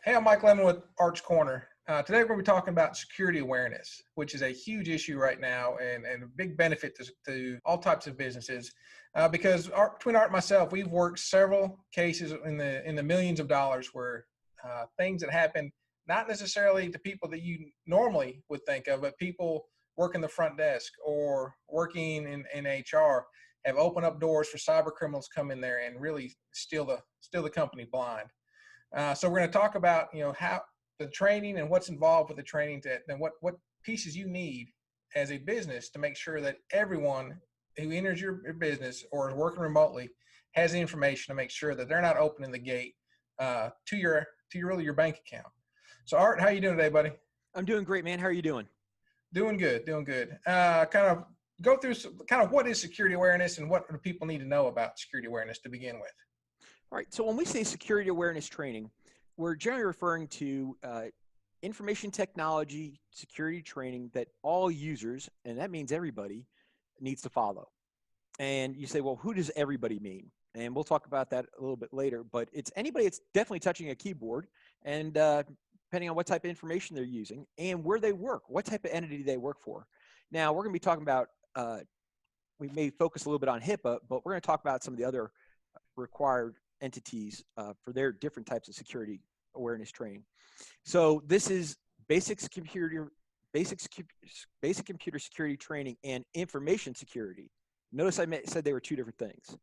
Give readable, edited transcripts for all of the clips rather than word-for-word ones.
Hey, I'm Mike Lemon with Arch Corner. Today we're going to be talking about security awareness, which is a huge issue right now and a big benefit to all types of businesses. Because between Art and myself, we've worked several cases in the millions of dollars where things that happen not necessarily to people that you normally would think of, but people working the front desk or working in HR have opened up doors for cyber criminals to come in there and really steal the company blind. So we're going to talk about, how the training and what's involved with the training and what pieces you need as a business to make sure that everyone who enters your business or is working remotely has the information to make sure that they're not opening the gate to your bank account. So Art, how you doing today, buddy? I'm doing great, man. How are you doing? Doing good. Kind of go through what is security awareness and what do people need to know about security awareness to begin with. All right. So when we say security awareness training, we're generally referring to information technology security training that all users, and that means everybody, needs to follow. And you say, well, who does everybody mean? And we'll talk about that a little bit later, but it's anybody that's definitely touching a keyboard and depending on what type of information they're using and where they work, what type of entity they work for. Now, we're going to be talking about, we may focus a little bit on HIPAA, but we're going to talk about some of the other required entities for their different types of security awareness training. So this is basic computer security training and information security. Notice I said they were two different things,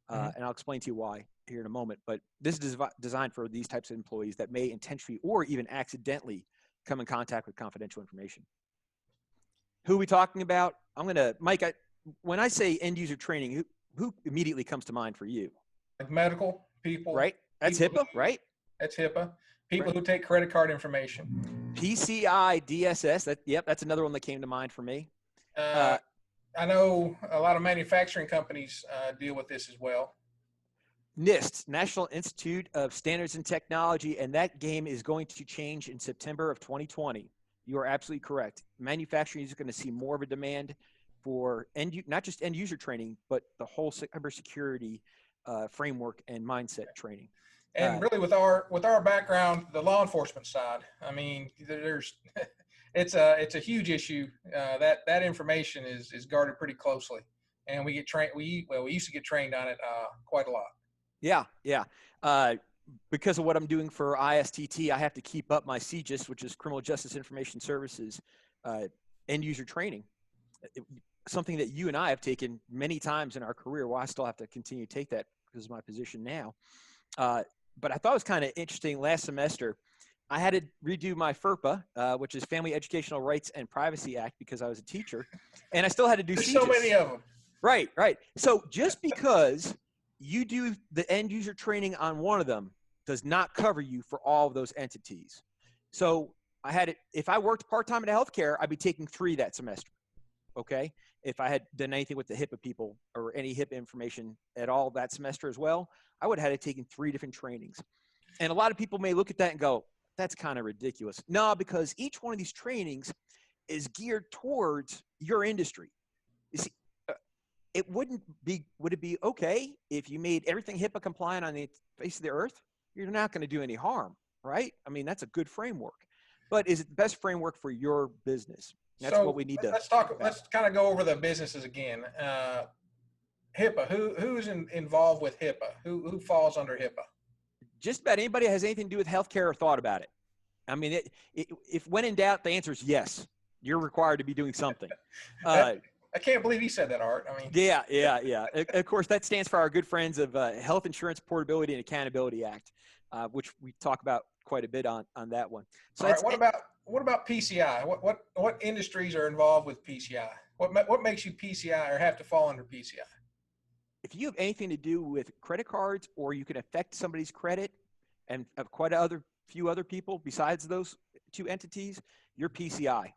and I'll explain to you why here in a moment. But this is designed for these types of employees that may intentionally or even accidentally come in contact with confidential information. Who are we talking about? Mike, when I say end user training, who immediately comes to mind for you? Like medical people, right? That's HIPAA, right? That's HIPAA. People who take credit card information. PCI DSS. That's another one that came to mind for me. I know a lot of manufacturing companies deal with this as well. NIST, National Institute of Standards and Technology, and that game is going to change in September of 2020. You are absolutely correct. Manufacturing is going to see more of a demand for not just end user training, but the whole cybersecurity framework and mindset training. And really, with our background, the law enforcement side, I mean, there's it's a huge issue. That information is guarded pretty closely, and we get trained. We used to get trained on it quite a lot. Yeah. Because of what I'm doing for ISTT, I have to keep up my CJIS, which is Criminal Justice Information Services, end user training. Something that you and I have taken many times in our career. Well, I still have to continue to take that because of my position now. But I thought it was kind of interesting. Last semester, I had to redo my FERPA, which is Family Educational Rights and Privacy Act, because I was a teacher, and I still had to do CJIS. There's so many of them. Right. So just because you do the end user training on one of them does not cover you for all of those entities. So if I worked part-time in healthcare, I'd be taking 3 that semester. Okay. If I had done anything with the HIPAA people or any HIPAA information at all that semester as well, I would have had to taken 3 different trainings. And a lot of people may look at that and go, that's kind of ridiculous. No, because each one of these trainings is geared towards your industry. You see, would it be okay if you made everything HIPAA compliant on the face of the earth? You're not going to do any harm, right? I mean, that's a good framework. But is it the best framework for your business? That's what we need to. Let's kind of go over the businesses again. HIPAA. Who's involved with HIPAA? Who falls under HIPAA? Just about anybody that has anything to do with healthcare or thought about it. I mean, if when in doubt, the answer is yes. You're required to be doing something. I can't believe you said that, Art. I mean, yeah. Of course, that stands for our good friends of Health Insurance Portability and Accountability Act, which we talk about quite a bit on that one. So, all right, what about PCI? What industries are involved with PCI? What makes you PCI or have to fall under PCI? If you have anything to do with credit cards, or you can affect somebody's credit and of quite a few other people besides those 2 entities, you're PCI.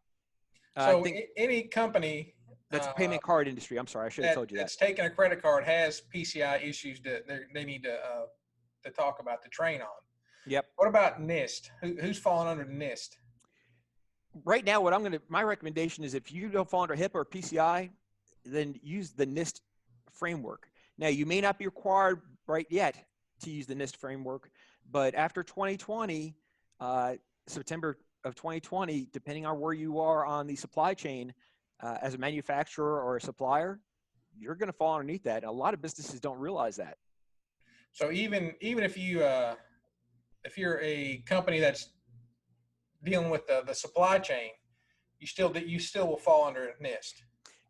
So any company that's payment card industry. I'm sorry, I should have told you that. That's taking a credit card has PCI issues that they need to talk about, to train on. Yep. What about NIST? Who's falling under NIST? Right now, my recommendation is, if you don't fall under HIPAA or PCI, then use the NIST framework. Now, you may not be required right yet to use the NIST framework, but after 2020, September of 2020, depending on where you are on the supply chain, as a manufacturer or a supplier, you're going to fall underneath that. And a lot of businesses don't realize that. So even if if you're a company that's dealing with the supply chain, you still will fall under NIST.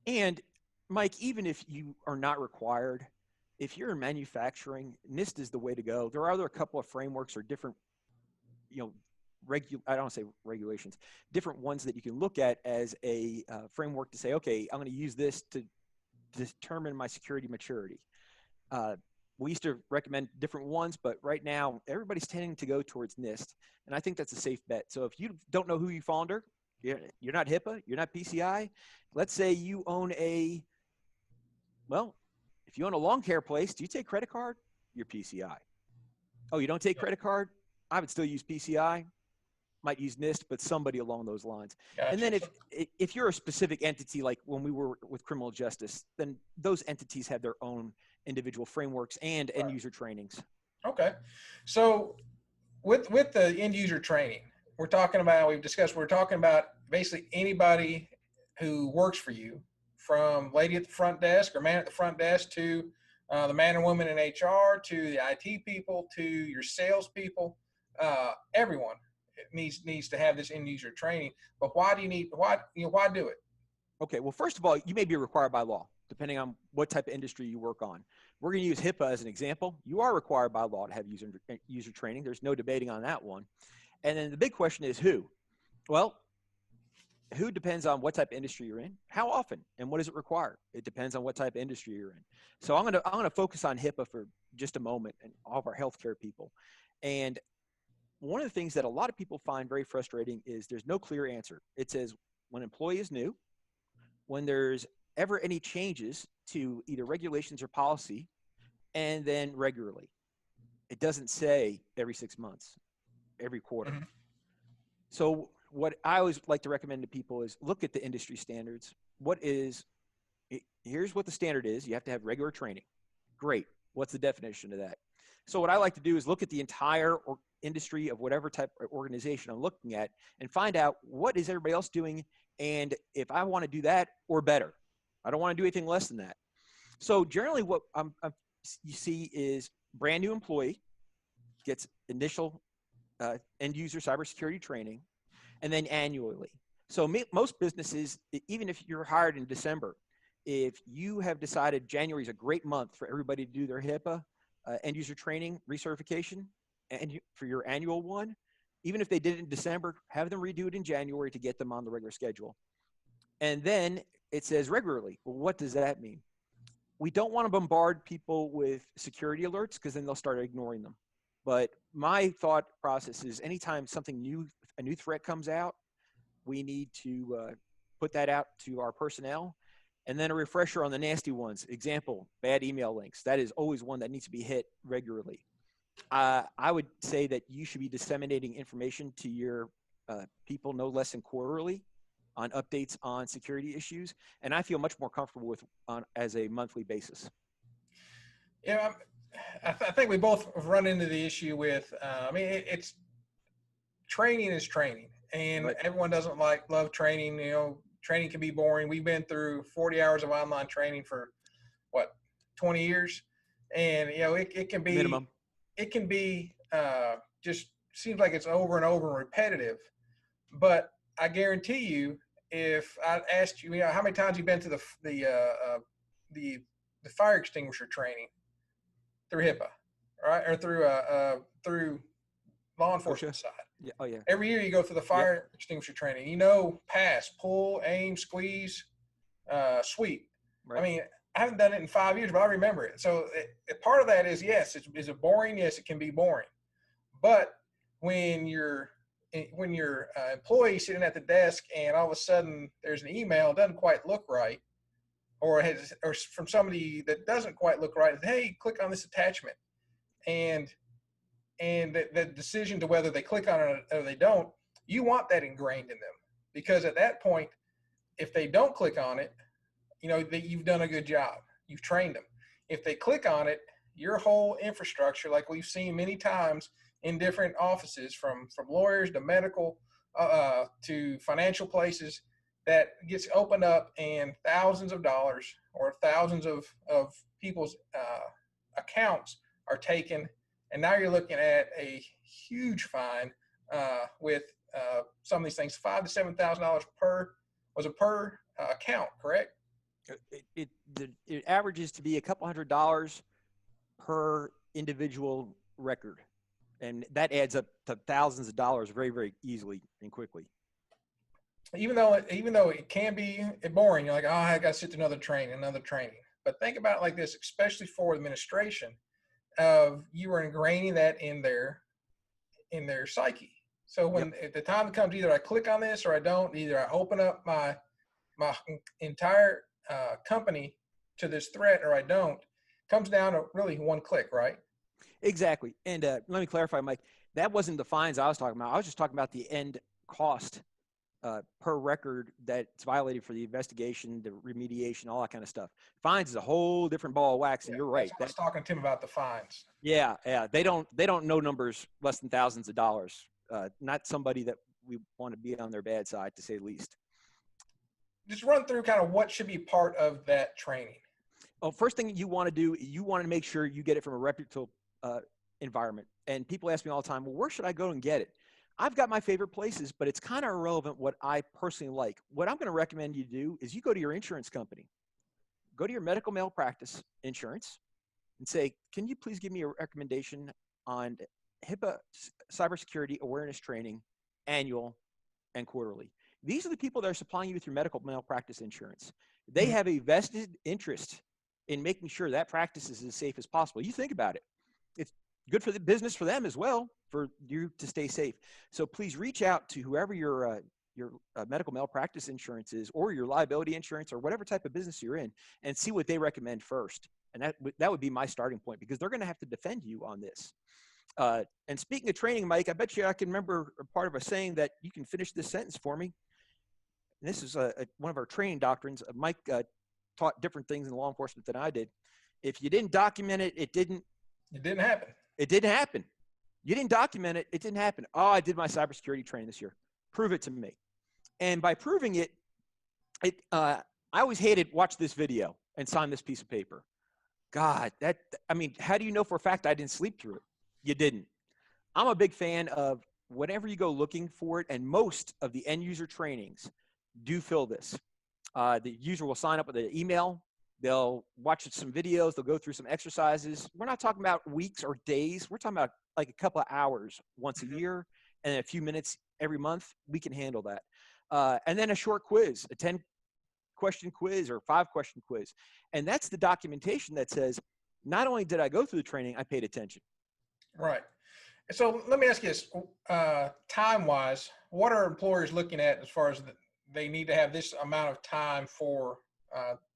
And Mike, even if you are not required, if you're in manufacturing, NIST is the way to go. There are a couple of frameworks or different, I don't want to say regulations, different ones that you can look at as a framework to say, okay, I'm going to use this to determine my security maturity. We used to recommend different ones, but right now everybody's tending to go towards NIST, and I think that's a safe bet. So if you don't know who you fall under, you're not HIPAA, you're not PCI. Let's say you own if you own a lawn care place, do you take credit card? You're PCI. Oh, you don't take credit card? I would still use PCI. Might use NIST, but somebody along those lines. Gotcha. And then if you're a specific entity, like when we were with criminal justice, then those entities have their own individual frameworks and end user trainings. Okay. So with the end user training, we're talking about basically anybody who works for you, from lady at the front desk or man at the front desk to the man or woman in HR, to the IT people, to your salespeople, everyone needs to have this end user training. But why do it? Okay. Well, first of all, you may be required by law, depending on what type of industry you work on. We're going to use HIPAA as an example. You are required by law to have user training. There's no debating on that one. And then the big question is who? Well, who depends on what type of industry you're in, how often, and what does it require? It depends on what type of industry you're in. So I'm gonna focus on HIPAA for just a moment and all of our healthcare people. And one of the things that a lot of people find very frustrating is there's no clear answer. It says when an employee is new, when there's ever any changes to either regulations or policy, and then regularly. It doesn't say every 6 months, every quarter. Mm-hmm. So what I always like to recommend to people is look at the industry standards. Here's what the standard is. You have to have regular training. Great. What's the definition of that? So what I like to do is look at the entire industry of whatever type of organization I'm looking at and find out what is everybody else doing, and if I want to do that or better. I don't want to do anything less than that. So generally what you see is brand new employee gets initial end user cybersecurity training, and then annually. So most businesses, even if you're hired in December, if you have decided January is a great month for everybody to do their HIPAA end user training recertification, and for your annual one, even if they did it in December, have them redo it in January to get them on the regular schedule. And then it says regularly. Well, what does that mean? We don't want to bombard people with security alerts because then they'll start ignoring them. But my thought process is anytime a new threat comes out, we need to put that out to our personnel. And then a refresher on the nasty ones. Example, bad email links. That is always one that needs to be hit regularly. I would say that you should be disseminating information to your people no less than quarterly on updates on security issues. And I feel much more comfortable as a monthly basis. Yeah, I think we both have run into the issue with, it's training is training, and right. Everyone doesn't love training. Training can be boring. We've been through 40 hours of online training for 20 years. And, it can be minimum. It can be just seems like it's over and over and repetitive. But I guarantee you, if I asked you, how many times you've been to the fire extinguisher training through HIPAA, right? Or through law enforcement side. Yeah. Oh yeah. Every year you go through the fire extinguisher training. Pass, pull, aim, squeeze, sweep. Right. I haven't done it in 5 years, but I remember it. So part of that is, yes, is it boring? Yes, it can be boring. But when your employee sitting at the desk and all of a sudden there's an email that doesn't quite look right, or from somebody that doesn't quite look right, hey, click on this attachment, and the decision to whether they click on it or they don't, you want that ingrained in them, because at that point, if they don't click on it, that you've done a good job. You've trained them. If they click on it, your whole infrastructure, like we've seen many times in different offices, from lawyers to medical to financial places, that gets opened up and thousands of dollars or thousands of people's accounts are taken. And now you're looking at a huge fine with some of these things, $5,000 to $7,000 per account, correct? It averages to be a couple $100 per individual record, and that adds up to thousands of dollars very, very easily and quickly. Even though it can be boring, you're like, oh, I got to sit through another training. But think about it like this, especially for administration, of you are ingraining that in their psyche. So when at the time it comes, either I click on this or I don't. Either I open up my entire company to this threat or I don't. It comes down to really one click, right? Exactly. And let me clarify, Mike. That wasn't the fines I was talking about. I was just talking about the end cost per record that's violated for the investigation, the remediation, all that kind of stuff. Fines is a whole different ball of wax, and you're right. I was talking to him about the fines. Yeah. They don't know numbers less than thousands of dollars. Not somebody that we want to be on their bad side, to say the least. Just run through kind of what should be part of that training. Well, first thing you want to do, you want to make sure you get it from a reputable environment. And people ask me all the time, well, where should I go and get it? I've got my favorite places, but it's kind of irrelevant what I personally like. What I'm going to recommend you do is you go to your insurance company, go to your medical malpractice insurance and say, can you please give me a recommendation on HIPAA cybersecurity awareness training, annual and quarterly? These are the people that are supplying you with your medical malpractice insurance. They have a vested interest in making sure that practice is as safe as possible. You think about it. It's good for the business for them as well, for you to stay safe. So please reach out to whoever your medical malpractice insurance is, or your liability insurance, or whatever type of business you're in, and see what they recommend first. And that would be my starting point, because they're going to have to defend you on this. And speaking of training, Mike, I bet you I can remember a part of a saying that you can finish this sentence for me. And this is one of our training doctrines. Mike taught different things in law enforcement than I did. If you didn't document it, it didn't happen. It didn't happen. You didn't document it, it didn't happen. Oh, I did my cybersecurity training this year. Prove it to me. And by proving it, I always hated watch this video and sign this piece of paper. God, how do you know for a fact I didn't sleep through it? You didn't. I'm a big fan of whenever you go looking for it, and most of the end user trainings do fill this. The user will sign up with an email. They'll watch some videos. They'll go through some exercises. We're not talking about weeks or days. We're talking about like a couple of hours once a year and a few minutes every month. We can handle that. And then a short quiz, a 10-question quiz or 5-question quiz. And that's the documentation that says, not only did I go through the training, I paid attention. Right. So let me ask you this, time-wise, what are employers looking at as far as they need to have this amount of time for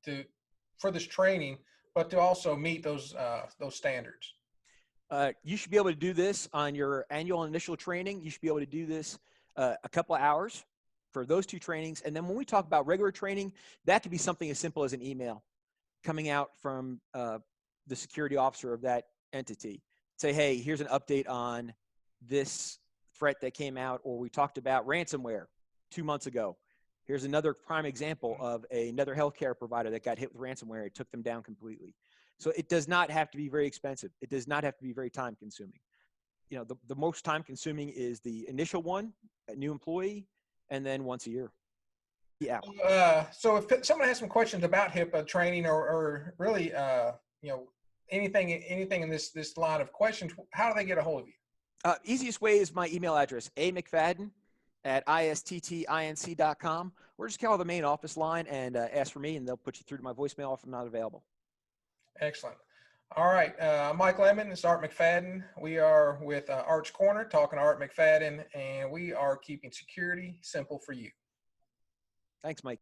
this training, but to also meet those standards? You should be able to do this on your annual initial training. You should be able to do this a couple of hours for those 2 trainings. And then when we talk about regular training, that could be something as simple as an email coming out from the security officer of that entity. Say, hey, here's an update on this threat that came out, or we talked about ransomware 2 months ago. Here's another prime example of another healthcare provider that got hit with ransomware. It took them down completely. So it does not have to be very expensive. It does not have to be very time consuming. You know, the most time consuming is the initial one, a new employee, and then once a year. Yeah. So if someone has some questions about HIPAA training or really, anything in this line of questions, how do they get a hold of you? Easiest way is my email address, amcfadden@istttinc.com, or just call the main office line and ask for me, and they'll put you through to my voicemail if I'm not available. Excellent. All right. I'm Mike Lemon. This is Art McFadden. We are with Art's Corner, talking to Art McFadden, and we are keeping security simple for you. Thanks, Mike.